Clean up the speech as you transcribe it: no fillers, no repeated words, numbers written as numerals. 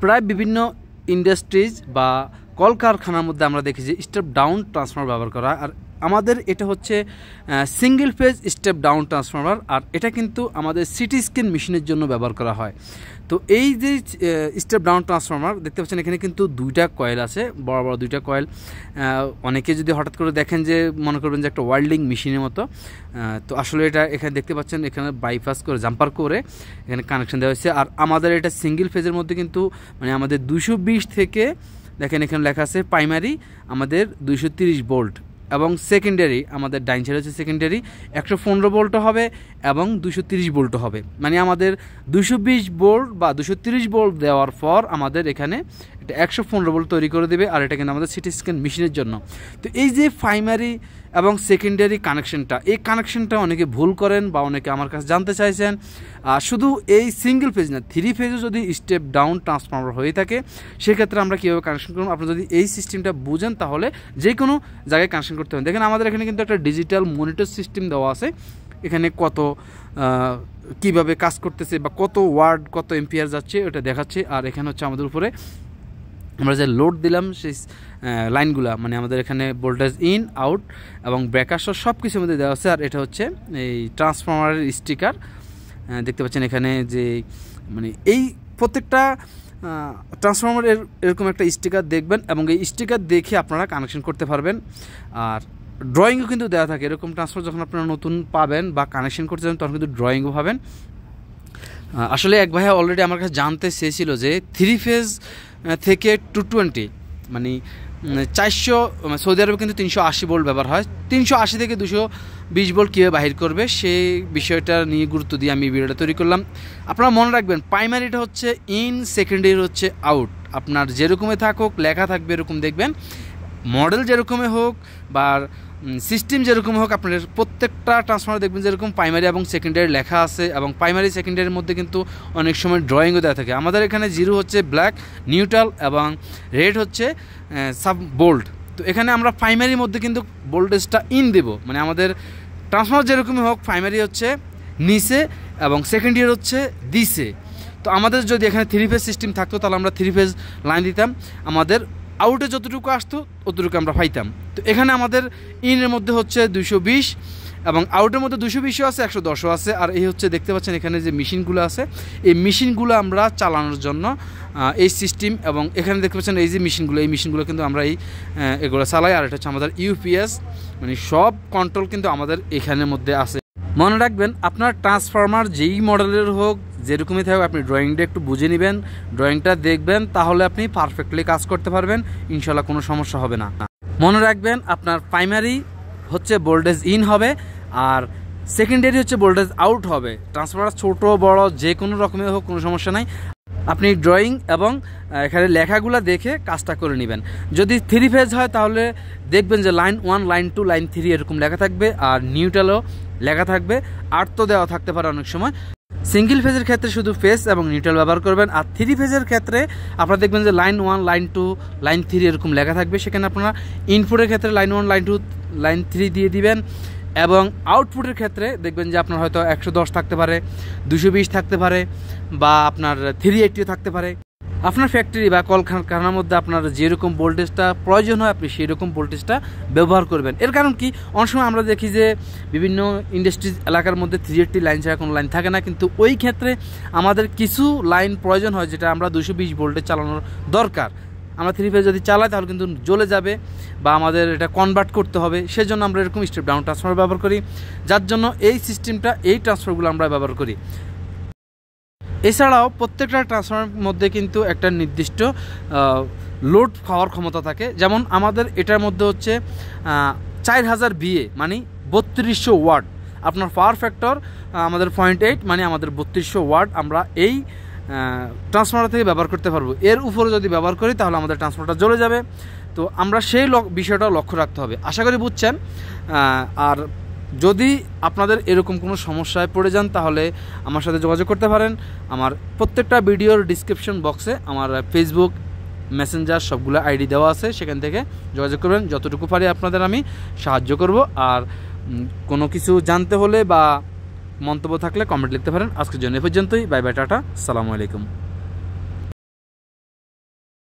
প্রায় বিভিন্ন ইন্ডাস্ট্রিজ বা কলকারখানার মধ্যে আমরা দেখি যে স্টেপ ডাউন ট্রান্সফরমার ব্যবহার করা হয়। আর আমাদের এটা হচ্ছে single phase step down transformer, আর এটা কিন্তু আমাদের সিটি স্ক্যান মেশিনের জন্য ব্যবহার করা হয়। তো এই যে স্টেপ ডাউন ট্রান্সফরমার দেখতে পাচ্ছেন, এখানে কিন্তু দুইটা কয়েল আছে, বড় বড় দুইটা কয়েল। অনেকে যদি হঠাৎ করে দেখেন যে মনে করবেন যে একটা ওয়েল্ডিং মেশিনের মতো, তো আসলে এটা এখানে দেখতে পাচ্ছেন এখানে বাইপাস করে জাম্পার করে এখানে কানেকশন দেওয়া হয়েছে। আর আমাদের এটা সিঙ্গেল ফেজের মধ্যে কিন্তু মানে আমাদের 220 থেকে দেখেন এখানে লেখা আছে প্রাইমারি আমাদের 230 ভোল্ট, এবং সেকেন্ডারি আমাদের ডাইন সাইড হচ্ছে সেকেন্ডারি 115 ভোল্টও হবে এবং 230 ভোল্টও হবে। মানে আমাদের 220 ভোল্ট বা 230 ভোল্ট দেওয়ার পর আমাদের এখানে এটা 115 ভোল্ট তৈরি করে দেবে। আর এটা কিন্তু আমাদের সিটি স্ক্যান মেশিনের জন্য। তো এই যে প্রাইমারি এবং সেকেন্ডারি কানেকশনটা, এই কানেকশনটা অনেকে ভুল করেন বা অনেকে আমার কাছে জানতে চাইছেন। শুধু এই সিঙ্গেল ফেজ না, 3 ফেজও যদি স্টেপ ডাউন ট্রান্সফরমার হয়ে থাকে সেক্ষেত্রে আমরা কীভাবে কানেকশন করব, আপনি যদি এই সিস্টেমটা বুঝেন তাহলে যে কোনো জায়গায় কানেকশন করতে হবে। দেখেন আমাদের এখানে কিন্তু একটা ডিজিটাল মনিটর সিস্টেম দেওয়া আছে, এখানে কত কিভাবে কাজ করতেছে বা কত ওয়াট কত এম্পিয়ার যাচ্ছে ওটা দেখাচ্ছে। আর এখানে হচ্ছে আমাদের উপরে আমরা যে লোড দিলাম সেই লাইনগুলা, মানে আমাদের এখানে ভোল্টেজ ইন আউট এবং ব্রেকার সব কিছুর মধ্যে দেওয়া আছে। আর এটা হচ্ছে এই ট্রান্সফরমারের স্টিকার দেখতে পাচ্ছেন এখানে, যে মানে এই প্রত্যেকটা ট্রান্সফরমারের এরকম একটা স্টিকার দেখবেন এবং এই স্টিকার দেখে আপনারা কানেকশন করতে পারবেন। আর ড্রয়িংও কিন্তু দেওয়া থাকে, এরকম ট্রান্সফরমার যখন আপনারা নতুন পাবেন বা কানেকশন করতে যাবেন তখন কিন্তু ড্রয়িংও পাবেন। আসলে এক ভাইয়া অলরেডি আমার কাছে জানতে চেয়েছিল যে 3 ফেজ থেকে 220 মানে 400, সৌদি আরবে কিন্তু 380 ভোল্ট ব্যবহার হয়, 380 থেকে 220 ভোল্ট কীভাবে বাহির করবে সেই বিষয়টা নিয়ে গুরুত্ব দিয়ে আমি ভিডিওটা তৈরি করলাম। আপনারা মনে রাখবেন প্রাইমারিটা হচ্ছে ইন, সেকেন্ডারি হচ্ছে আউট। আপনার যেরকমই থাকুক লেখা থাকবে এরকম দেখবেন, মডেল যেরকমই হোক বা সিস্টেম যেরকম হোক, আপনার প্রত্যেকটা ট্রান্সফরমার দেখবেন যেরকম প্রাইমারি এবং সেকেন্ডারি লেখা আছে, এবং প্রাইমারি সেকেন্ডারির মধ্যে কিন্তু অনেক সময় ড্রয়িংও দেওয়া থাকে। আমাদের এখানে 0 হচ্ছে ব্ল্যাক, নিউট্রাল এবং রেড হচ্ছে সাব বোল্ড। তো এখানে আমরা প্রাইমারির মধ্যে কিন্তু ভোল্টেজটা ইন দেব, মানে আমাদের ট্রান্সফরমার যেরকমই হোক প্রাইমারি হচ্ছে নিচে এবং সেকেন্ডারি হচ্ছে দিছে। তো আমাদের যদি এখানে 3 ফেজ সিস্টেম থাকতো তাহলে আমরা 3 ফেজ লাইন দিতাম, আমাদের আউটে যতটুকু আসতো ততটুকু আমরা পাইতাম। তো এখানে আমাদের ইনের মধ্যে হচ্ছে 220 এবং আউটের মধ্যে 220ও আছে, 110ও আছে। আর এই হচ্ছে দেখতে পাচ্ছেন এখানে যে মেশিনগুলো আছে, এই মেশিনগুলো আমরা চালানোর জন্য এই সিস্টেম, এবং এখানে দেখতে পাচ্ছেন এই যে মেশিনগুলো, এই মেশিনগুলো কিন্তু আমরা এগুলো চালাই। আর এটা হচ্ছে আমাদের ইউপিএস, মানে সব কন্ট্রোল কিন্তু আমাদের এখানের মধ্যে আছে। মনে রাখবেন আপনার ট্রান্সফরমার যেই মডেলের হোক যেরকমই থাকুক আপনি ড্রয়িংটা একটু বুঝে নেবেন, ড্রয়িংটা দেখবেন, তাহলে আপনি পারফেক্টলি কাজ করতে পারবেন, ইনশাল্লাহ কোনো সমস্যা হবে না। মনে রাখবেন আপনার প্রাইমারি হচ্ছে ভোল্টেজ ইন হবে আর সেকেন্ডারি হচ্ছে ভোল্টেজ আউট হবে। ট্রান্সফরমার ছোট বড় যে কোনো রকমের হোক কোনো সমস্যা নাই, আপনি ড্রয়িং এবং এখানে লেখাগুলো দেখে কাজটা করে নেবেন। যদি 3 ফেজ হয় তাহলে দেখবেন যে লাইন 1, লাইন 2, লাইন 3 এরকম লেখা থাকবে, আর নিউট্রালও লেখা থাকবে, আর্থ দেওয়া থাকতে পারে অনেক সময়। সিঙ্গেল ফেজের ক্ষেত্রে শুধু ফেজ এবং নিউট্রাল ব্যবহার করবেন, আর 3 ফেজের ক্ষেত্রে আপনারা দেখবেন যে লাইন 1, লাইন 2, লাইন 3 এরকম লেখা থাকবে। সেখানে আপনারা ইনপুটের ক্ষেত্রে লাইন 1, লাইন 2, লাইন 3 দিয়ে দিবেন, এবং আউটপুটের ক্ষেত্রে দেখবেন যে আপনার হয়তো 110 থাকতে পারে, 220 থাকতে পারে, বা আপনার 380 থাকতে পারে। আপনার ফ্যাক্টরি বা কলকারখানার মধ্যে আপনার যেরকম ভোল্টেজটা প্রয়োজন হয় আপনি সেই রকম ভোল্টেজটা ব্যবহার করবেন। এর কারণ কি, অনেক সময় আমরা দেখি যে বিভিন্ন ইন্ডাস্ট্রিজ এলাকার মধ্যে 380 লাইন ছাড়া কোনো লাইন থাকে না, কিন্তু ওই ক্ষেত্রে আমাদের কিছু লাইন প্রয়োজন হয় যেটা আমরা 220 ভোল্টে চালানোর দরকার। আমরা 3 ফেজ যদি চালাই তাহলে কিন্তু জ্বলে যাবে বা আমাদের এটা কনভার্ট করতে হবে, সেজন্য আমরা এরকম স্টেপ ডাউন ট্রান্সফরমার ব্যবহার করি, যার জন্য এই সিস্টেমটা, এই ট্রান্সফরমারগুলো আমরা ব্যবহার করি। এছাড়াও প্রত্যেকটা ট্রান্সফরমারের মধ্যে কিন্তু একটা নির্দিষ্ট লোড খাওয়ার ক্ষমতা থাকে। যেমন আমাদের এটার মধ্যে হচ্ছে 4000 VA মানে 3200 ওয়াট, আপনার পাওয়ার ফ্যাক্টর আমাদের 0.8 মানে আমাদের 3200 ওয়াট আমরা এই ট্রান্সফরমার থেকে ব্যবহার করতে পারবো। এর উপরে যদি ব্যবহার করি তাহলে আমাদের ট্রান্সফরমারটা জ্বলে যাবে। তো আমরা সেই বিষয়টাও লক্ষ্য রাখতে হবে, আশা করি বুঝছেন। আর যদি আপনাদের এরকম কোনো সমস্যায় পড়ে যান তাহলে আমার সাথে যোগাযোগ করতে পারেন। আমার প্রত্যেকটা ভিডিওর ডিসক্রিপশন বক্সে আমার ফেসবুক, মেসেঞ্জার সবগুলো আইডি দেওয়া আছে, সেখান থেকে যোগাযোগ করবেন, যতটুকু পারি আপনাদের আমি সাহায্য করব। আর কোনো কিছু জানতে হলে বা মন্তব্য থাকলে কমেন্ট লিখতে পারেন। আজকের জন্য এ পর্যন্তই, বাই বাই, টাটা, আসসালামু আলাইকুম।